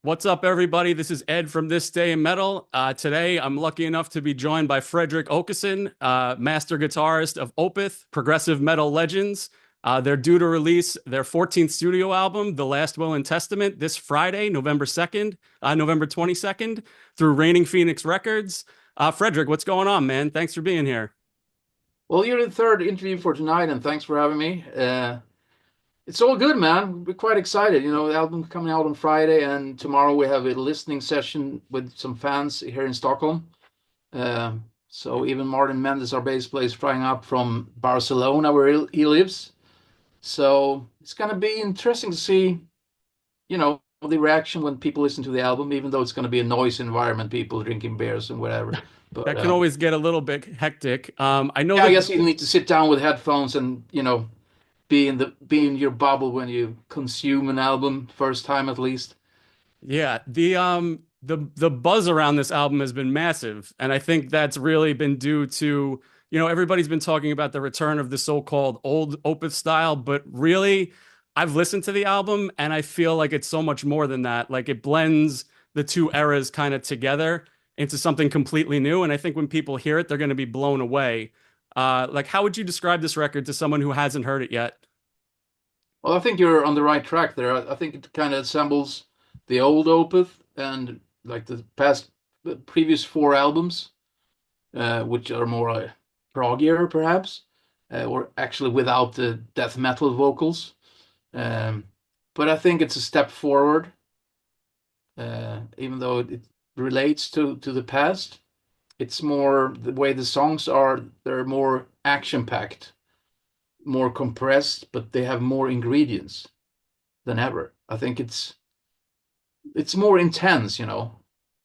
What's up, everybody? This is Ed from This Day in Metal. Today, I'm lucky enough to be joined by Fredrik Åkesson, master guitarist of Opeth, progressive metal legends. They're due to release their 14th studio album, The Last Will and Testament, this Friday, November 22nd, through Reigning Phoenix Records. Fredrik, what's going on, man? Thanks for being here. Well, you're the third interview for tonight, and thanks for having me. It's all good, man. We're quite excited. The album's coming out on Friday, and tomorrow we have a listening session with some fans here in Stockholm. So even Martin Mendes, our bass player, is flying up from Barcelona, where he lives. So it's going to be interesting to see, the reaction when people listen to the album, even though it's going to be a noisy environment, people drinking beers and whatever. But That can always get a little bit hectic. I know yeah, I that, guess you need to sit down with headphones and, be in your bubble when you consume an album first time at least. yeah, the buzz around this album has been massive, and I think that's really been due to, everybody's been talking about the return of the so-called old Opeth style, but really, I've listened to the album and I feel like it's so much more than that. Like it blends the two eras kind of together into something completely new, and I think when people hear it, they're going to be blown away. Like, how would you describe this record to someone who hasn't heard it yet? Well, I think you're on the right track there. I think it kind of assembles the old Opeth and like the previous four albums, which are more proggier perhaps, or actually without the death metal vocals. Um, but I think it's a step forward, even though it relates to the past. It's more the way the songs are, they're more action-packed, more compressed, but they have more ingredients than ever. I think it's more intense,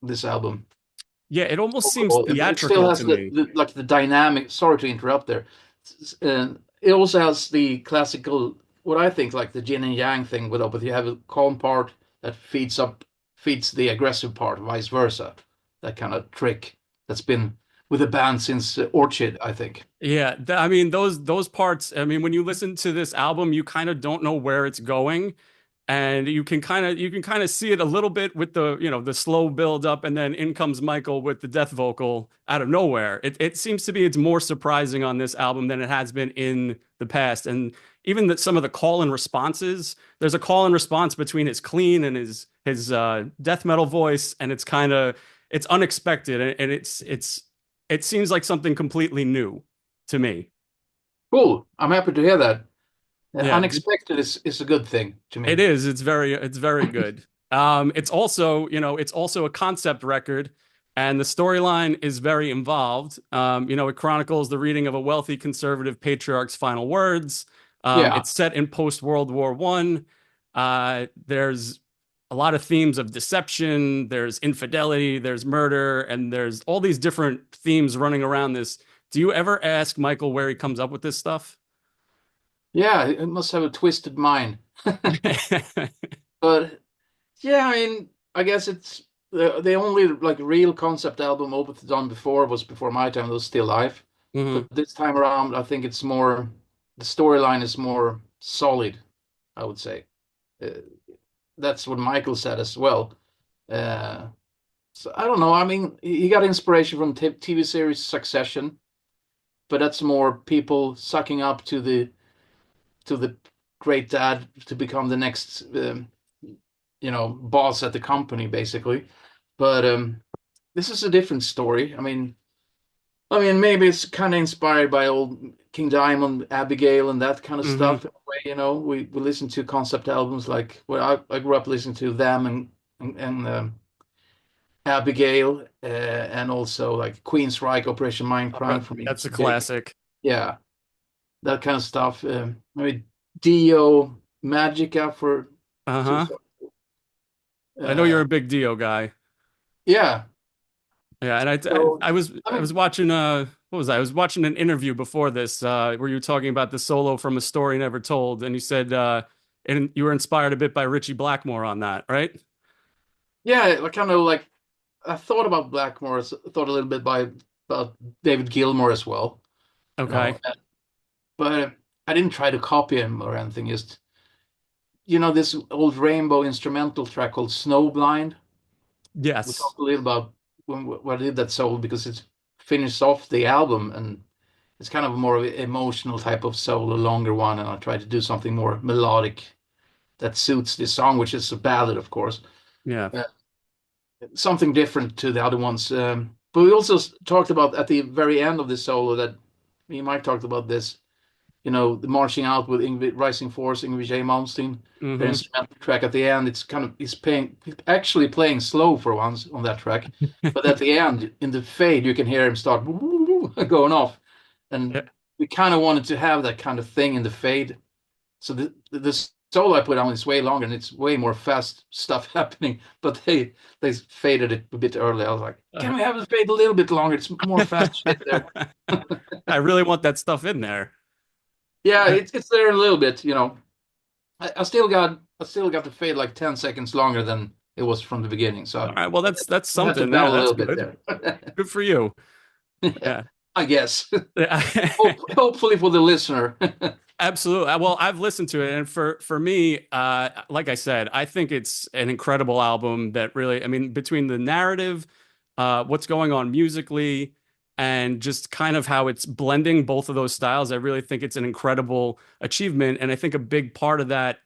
this album. Yeah, it almost seems Overall. It still theatrical has to me. the dynamic. Sorry to interrupt there. It also has the classical, what I think, like the yin and yang thing with Opeth. You have a calm part that feeds the aggressive part, vice versa. That kind of trick that's been with the band since Orchid, I think. Yeah, I mean those parts. I mean, when you listen to this album, you kind of don't know where it's going, and you can kind of see it a little bit with the slow build up, and then in comes Michael with the death vocal out of nowhere. It seems to be it's more surprising on this album than it has been in the past, and even that some of the call and responses. There's a call and response between his clean and his death metal voice, and it's unexpected, and it seems like something completely new to me. Cool. I'm happy to hear that. Yeah, Unexpected is a good thing to it me. is. It's very good. It's also a concept record, and the storyline is very involved. It chronicles the reading of a wealthy conservative patriarch's final words. Yeah. It's set in post-World War One. There's a lot of themes of deception, there's infidelity, there's murder, and there's all these different themes running around this. Do you ever ask Michael where he comes up with this stuff? Yeah, it must have a twisted mind. But yeah, I mean, I guess it's the only like real concept album Opeth done before was before my time. It was Still Life, but Mhm. this time around, I think it's more the storyline is more solid. I would say that's what Michael said as well. Uh, so I don't know. I mean, he got inspiration from TV series Succession, but that's more people sucking up to the great dad to become the next boss at the company basically. But this is a different story. I mean maybe it's kind of inspired by old King Diamond, Abigail, and that kind of Mhm. stuff in a way. We listen to concept albums like I grew up listening to them and Abigail, and also like Queensryche, Operation Mindcrime for me. That's It's a big. classic. Yeah, that kind of stuff. Maybe Dio, Magica for to Uh-huh. I know you're uh, a big Dio guy. yeah. Yeah, and So I I was mean, watching what was I? I was watching an interview before this where you were talking about the solo from A Story Never Told, and you said and you were inspired a bit by Richie Blackmore on that, right? yeah, I kind of like I thought about Blackmore, thought a little bit about David Gilmour as well, you Okay. know, but I didn't try to copy him or anything. Just you know this old Rainbow instrumental track called Snowblind? We Yes. talked a little about when I did that solo because it finished off the album, and it's kind of more of an emotional type of solo, longer one, and I tried to do something more melodic that suits this song, which is a ballad, of course. Yeah. Uh, Something different to the other ones. But we also talked about at the very end of the solo that me and Mike talked about this, you know, the marching out with Rising Force, Yngwie J. Malmsteen, the Hmm. instrumental track at the end. It's kind of actually playing slow for once on that track, but at the end in the fade you can hear him start going off, and Yeah. we kind of wanted to have that kind of thing in the fade. So the solo I put on is way longer and it's way more fast stuff happening, but they faded it a bit early. I was like, can we have it fade a little bit longer? It's more fast shit there. I really want that stuff in there. Yeah, it's there a little bit, you know. I still got the fade like 10 seconds longer than it was from the beginning. All right. Well, that's I had to something. bell a That's little bit good. there. Good for you. Yeah. I guess. Hopefully for the listener. Absolutely. Well, I've listened to it, and for me, like I said, I think it's an incredible album that really, I mean, between the narrative, what's going on musically, and just kind of how it's blending both of those styles, I really think it's an incredible achievement. And I think a big part of that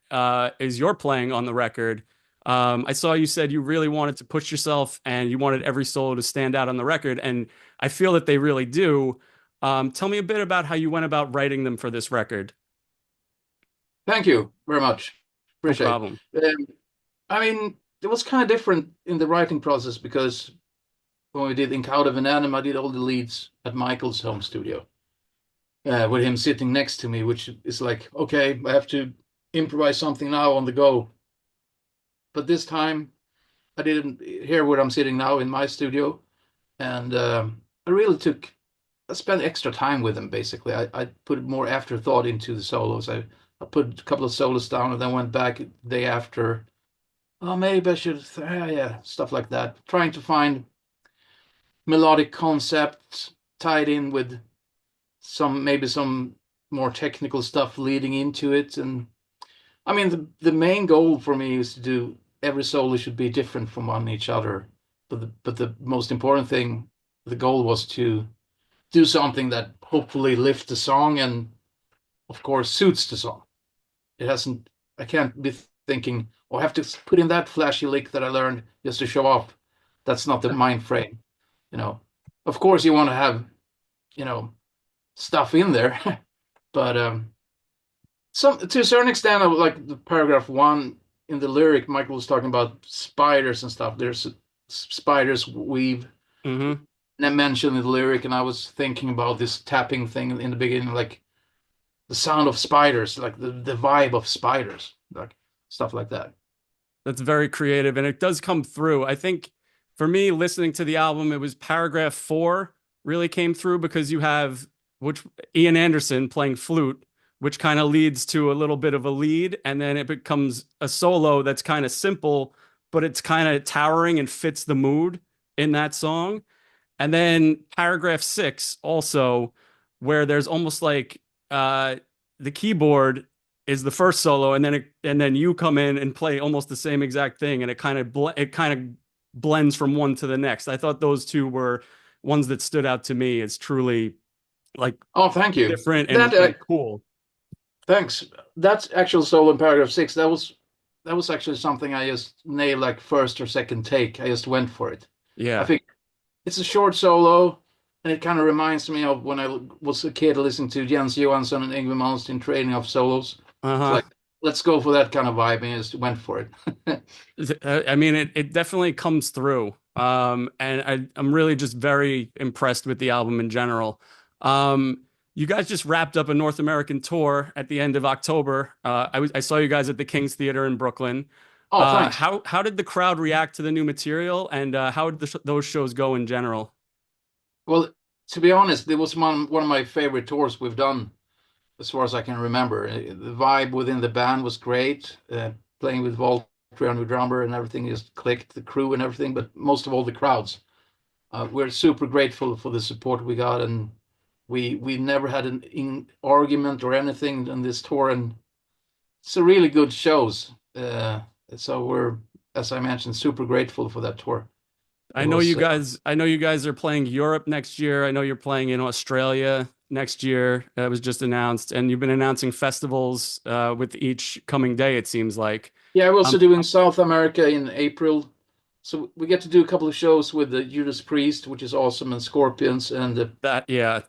is your playing on the record. I saw you said you really wanted to push yourself, and you wanted every solo to stand out on the record, and I feel that they really do. Tell me a bit about how you went about writing them for this record. Thank you very much. No Appreciate problem. it. I mean, it was kind of different in the writing process because when we did Ink Out of an Anim, I did all the leads at Michael's home studio with him sitting next to me, which is like, okay, I have to improvise something now on the go. But this time, I didn't hear where I'm sitting now in my studio, and I really I spent extra time with him. Basically, I put more afterthought into the solos. I put a couple of solos down and then went back the day after. Oh, maybe I should, yeah, stuff like that. Trying to find melodic concepts tied in with maybe some more technical stuff leading into it. And I mean, the main goal for me is to do every solo should be different from one each other. But the most important thing, the goal was to do something that hopefully lifts the song and of course suits the song. It hasn't. I can't be thinking, oh, I have to put in that flashy lick that I learned just to show off. That's not the mind frame, you know. Of course, you want to have, you know, stuff in there, but some to a certain extent, I would like the paragraph one in the lyric. Michael was talking about spiders and stuff. There's spiders weave Hmm. mentioned in the lyric, and I was thinking about this tapping thing in the beginning, like the sound of spiders, like the vibe of spiders, like stuff like that. That's very creative, and it does come through. I think for me, listening to the album, it was paragraph four really came through because you have which Ian Anderson playing flute, which kind of leads to a little bit of a lead, and then it becomes a solo that's kind of simple, but it's kind of towering and fits the mood in that song. And then paragraph six also, where there's almost like uh, the keyboard is the first solo, and then you come in and play almost the same exact thing, and it kind of blends from one to the next. I thought those two were ones that stood out to me as truly like Oh, thank you. different That and cool. thanks. That's actual solo in paragraph six. That was actually something I just nailed like first or second take. I just went for it. I Yeah. think it's a short solo, and it kind of reminds me of when I was a kid listening to Jens Johansson and Yngwie Malmsteen training of solos. It's Uh-huh. like, let's go for that kind of vibe, and just went for it. I mean, it definitely comes through. And I'm really just very impressed with the album in general. You guys just wrapped up a North American tour at the end of October. I saw you guys at the King's Theater in Brooklyn. Oh, thanks. How did the crowd react to the new material, and how did those shows go in general? Well, to be honest, it was one of my favorite tours we've done as far as I can remember. The vibe within the band was great. Playing with Walter and the drummer and everything just clicked, the crew and everything, but most of all the crowds. We're super grateful for the support we got, and we never had an argument or anything on this tour, and it's a really good shows. So we're, as I mentioned, super grateful for that tour. It was I know you guys are playing Europe next year. I know you're playing in Australia next year. That was just announced, and you've been announcing festivals with each coming day, it seems like. Yeah, we're also Um, doing South America in April. So we get to do a couple of shows with the Judas Priest, which is awesome, and Scorpions, and that yeah,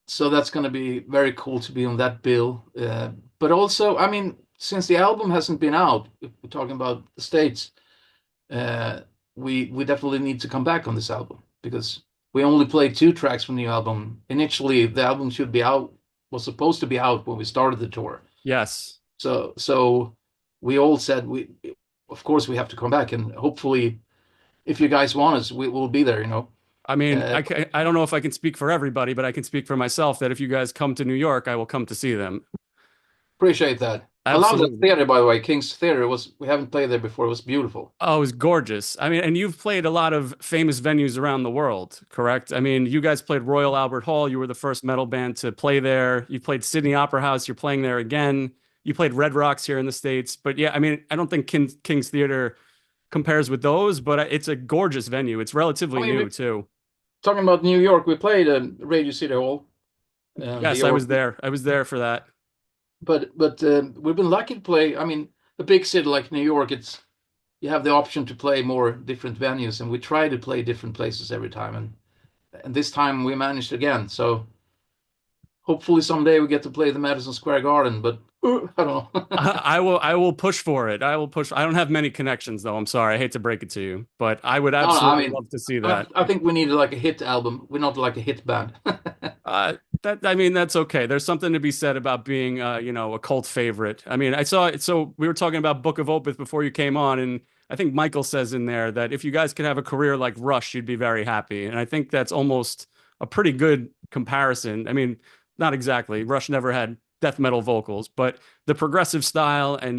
so that's going to be very cool to be on that bill. But also, I mean, since the album hasn't been out, if we're talking about the States, uh, we definitely need to come back on this album because we only played two tracks from the album. Initially, the album should be out, was supposed to be out when we started the tour. yes. So we all said of course, we have to come back, and hopefully, if you guys want us, we will be there. I mean, Uh, I don't know if I can speak for everybody, but I can speak for myself that if you guys come to New York, I will come to see them. Appreciate that. I love that Absolutely. theater, by the way. King's Theater was. We haven't played there before. It was beautiful. Oh, it was gorgeous. I mean, and you've played a lot of famous venues around the world, correct? I mean, you guys played Royal Albert Hall. You were the first metal band to play there. You played Sydney Opera House. You're playing there again. You played Red Rocks here in the States. But yeah, I mean, I don't think King's Theater compares with those, but it's a gorgeous venue. It's I relatively mean, new too. talking about New York, we played Radio City Hall, Yes, the I Or was there. I was there for that. but we've been lucky to play. I mean, a big city like New York, it's you have the option to play more different venues, and we try to play different places every time, and this time we managed again. So hopefully someday we get to play the Madison Square Garden, but I don't know. I will push for it. I will push. I don't have many connections though. I'm sorry. I hate to break it to you, but I would No, I absolutely mean, love to see that. I think we need like a hit album. We're not like a hit band. That I mean that's okay. There's something to be said about being a cult favorite. I mean, I saw it. So we were talking about Book of Opeth before you came on, and I think Michael says in there that if you guys could have a career like Rush, you'd be very happy. And I think that's almost a pretty good comparison. I mean, not exactly. Rush never had death metal vocals, but the progressive style and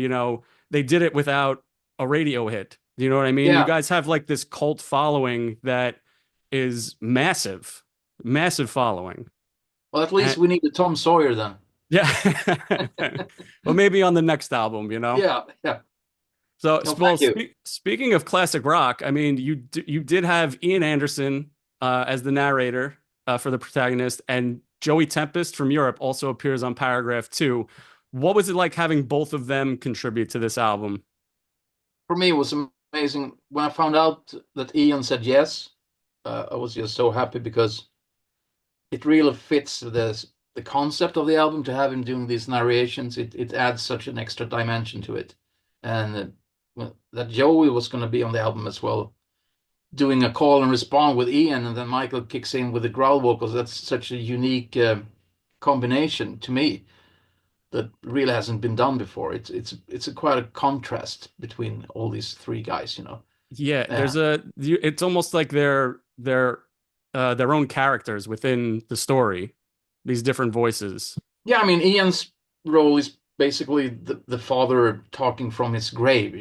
they did it without a radio hit. You know what I mean? You Yeah. guys have like this cult following that is massive, massive following. Well, at least we need a Tom Sawyer then. Yeah. Well, maybe on the next album. Yeah. Yeah. So, No, well, thank you. speaking of classic rock, I mean, you did have Ian Anderson as the narrator for the protagonist, and Joey Tempest from Europe also appears on Paragraph 2. What was it like having both of them contribute to this album? For me, it was amazing when I found out that Ian said yes. I was just so happy because it really fits the concept of the album to have him doing these narrations. It adds such an extra dimension to it, and well, that Joey was going to be on the album as well, doing a call and respond with Ian, and then Michael kicks in with the growl vocals. That's such a unique combination to me that really hasn't been done before. It's quite a contrast between all these three guys. Yeah, Uh, it's almost like their own characters within the story, these different voices. yeah, I mean, Ian's role is basically the father talking from his grave,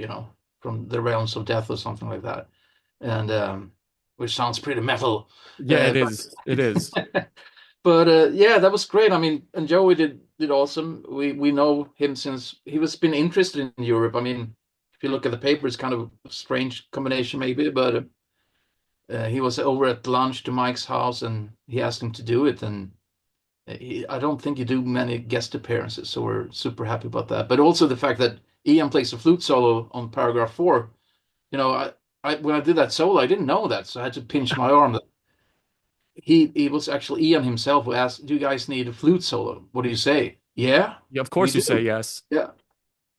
from the realms of death or something like that, and which sounds pretty metal. Yeah, it But is. It is. but yeah, that was great. I mean, and Joey did awesome. We know him since he was been interested in Europe. I mean, if you look at the paper, it's kind of a strange combination maybe, but he was over at lunch to Mike's house, and he asked him to do it, and I don't think you do many guest appearances, so we're super happy about that. But also the fact that Ian plays a flute solo on Paragraph 4. When I did that solo, I didn't know that, so I had to pinch my arm. That he was actually Ian himself who asked, "Do you guys need a flute solo? What do you say?" Yeah, Yeah, of we course you say do. yes. Yeah,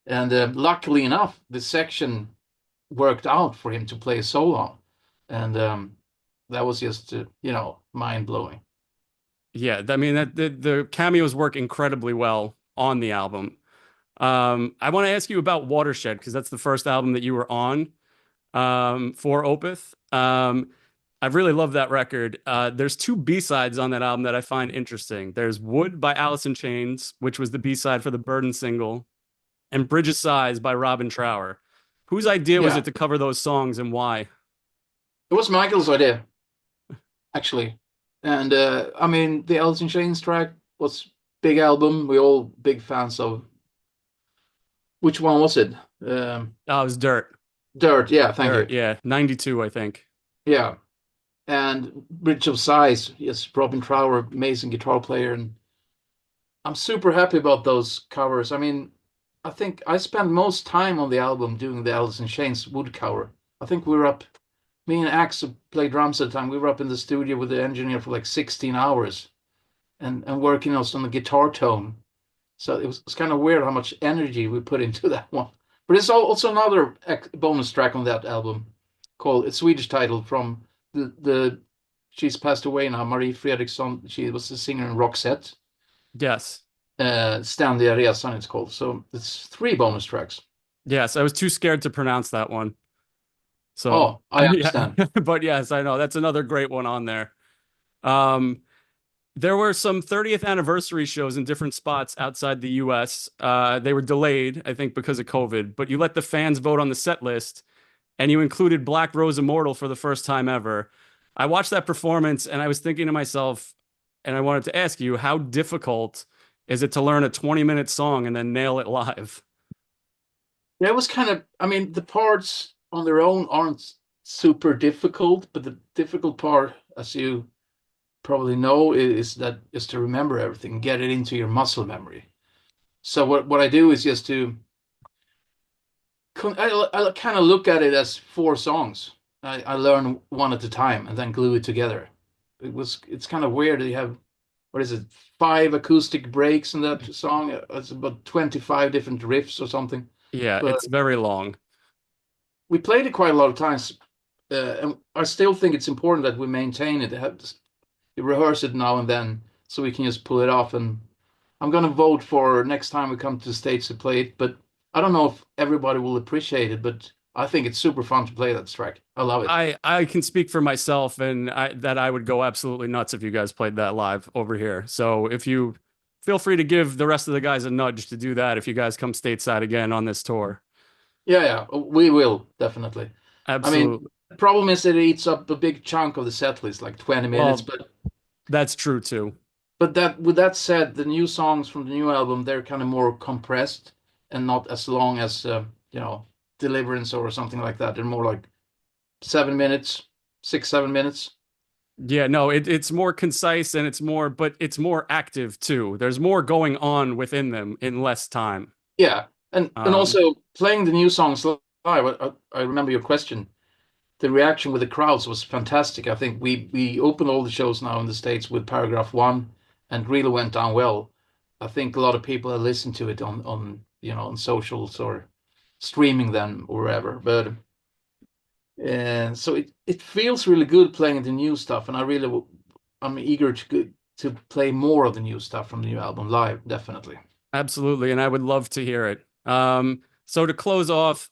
and luckily enough, the section worked out for him to play a solo, and that was just mind blowing. Yeah, I mean that the cameos work incredibly well on the album. I want to ask you about Watershed because that's the first album that you were on for Opeth. I really love that record. There's two B-sides on that album that I find interesting. There's Wood by Alice in Chains, which was the B-side for the Burden single, and Bridge of Sighs by Robin Trower. Whose idea was Yeah, it to cover those songs and why? it was Michael's idea actually, and I mean, the Alice in Chains track was big album. We're all big fans of Which one was it? Oh, it was Dirt. Dirt. Yeah, thank Dirt, you. yeah, 92, I think. Yeah, and Bridge of Sighs. Yes, Robin Trower, amazing guitar player, and I'm super happy about those covers. I mean, I think I spent most time on the album doing the Alice in Chains wood cover. I think we were up, me and Axe who played drums at the time, we were up in the studio with the engineer for like 16 hours and working on the guitar tone. So it's kind of weird how much energy we put into that one. But it's also another bonus track on that album called, it's Swedish title from the she's passed away now, Marie Fredriksson. She was a singer in Roxette. Yes. Ständiga resan it's called. So it's three bonus tracks. Yes, I was too scared to pronounce that one. So, Oh, I yeah, understand. but yes, I know that's another great one on there. Um, there were some 30th anniversary shows in different spots outside the US. They were delayed, I think, because of COVID, but you let the fans vote on the set list and you included Black Rose Immortal for the first time ever. I watched that performance and I was thinking to myself, and I wanted to ask you, how difficult is it to learn a 20-minute song and then nail it live? That was kind of, I mean, the parts on their own aren't super difficult, but the difficult part, as you probably know, is to remember everything, get it into your muscle memory. So what I do is just to I kind of look at it as four songs. I learn one at a time and then glue it together. It's kind of weird. You have, what is it, five acoustic breaks in that song. It's about 25 different riffs or something. Yeah, But it's very long. we played it quite a lot of times, and I still think it's important that we maintain it. We rehearse it now and then so we can just pull it off. And I'm gonna vote for next time we come to the States to play it, but I don't know if everybody will appreciate it, but I think it's super fun to play that track. I love it. I can speak for myself and that I would go absolutely nuts if you guys played that live over here. So if you feel free to give the rest of the guys a nudge to do that if you guys come stateside again on this tour. Yeah, yeah, we will definitely. I mean, Absolutely. the problem is that it eats up a big chunk of the set list, like 20 minutes. Well, But that's true too. that with that said, the new songs from the new album, they're kind of more compressed and not as long as you know, Deliverance or something like that. They're more like 7 minutes, 6, 7 minutes. Yeah, no, it's more concise and it's more, but it's more active too. There's more going on within them in less time. Yeah, and Um, also playing the new songs live. I remember your question. The reaction with the crowds was fantastic. I think we opened all the shows now in the States with Paragraph One, and really went down well. I think a lot of people have listened to it on on socials or streaming them or wherever. But so it feels really good playing the new stuff, and I'm eager to play more of the new stuff from the new album live, definitely. Absolutely, and I would love to hear it. So to close off,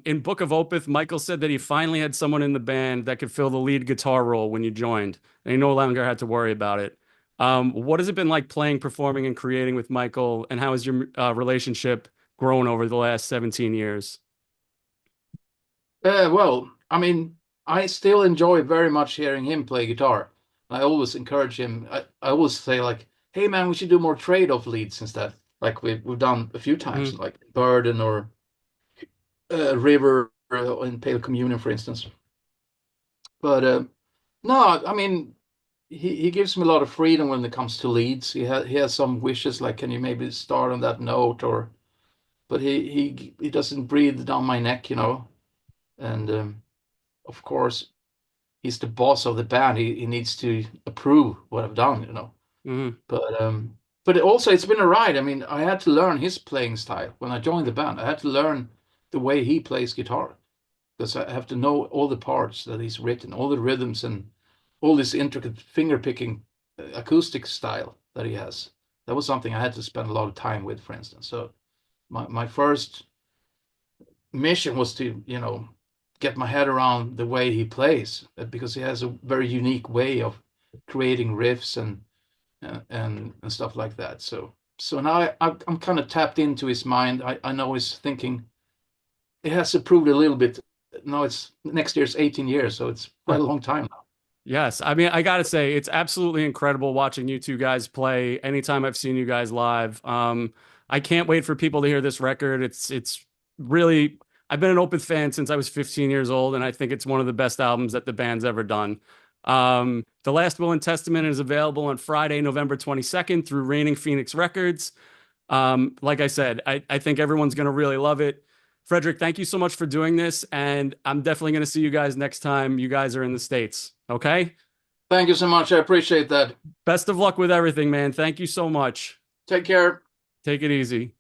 in Book of Opeth, Michael said that he finally had someone in the band that could fill the lead guitar role when you joined, and he no longer had to worry about it. What has it been like playing, performing, and creating with Michael, and how has your relationship grown over the last 17 years? Well, I mean, I still enjoy very much hearing him play guitar. I always encourage him. I always say like, "Hey man, we should do more trade-off leads instead." Like we've done a few times, Mhm. like Burden or River in Pale Communion, for instance. But no, I mean, he gives me a lot of freedom when it comes to leads. He has some wishes, like, can you maybe start on that note, or but he doesn't breathe down my neck, you know. And of course, he's the boss of the band. He needs to approve what I've done, you know. Mhm. But also it's been a ride. I mean, I had to learn his playing style when I joined the band. I had to learn the way he plays guitar because I have to know all the parts that he's written, all the rhythms, and all this intricate finger picking acoustic style that he has. That was something I had to spend a lot of time with, for instance. So my first mission was to, get my head around the way he plays because he has a very unique way of creating riffs and stuff like that. So now I'm kind of tapped into his mind. I know his thinking. It has improved a little bit. Now it's next year's 18 years, so it's quite a long time now. Yes, I mean, I gotta say, it's absolutely incredible watching you two guys play anytime I've seen you guys live. I can't wait for people to hear this record. It's really, I've been an Opeth fan since I was 15 years old, and I think it's one of the best albums that the band's ever done. The Last Will and Testament is available on Friday, November 22nd through Reigning Phoenix Records. Like I said, I think everyone's going to really love it. Fredrik, thank you so much for doing this, and I'm definitely going to see you guys next time you guys are in the States. Okay? Thank you so much. I appreciate that. Best of luck with everything, man. Thank you so much. Take care. Take it easy.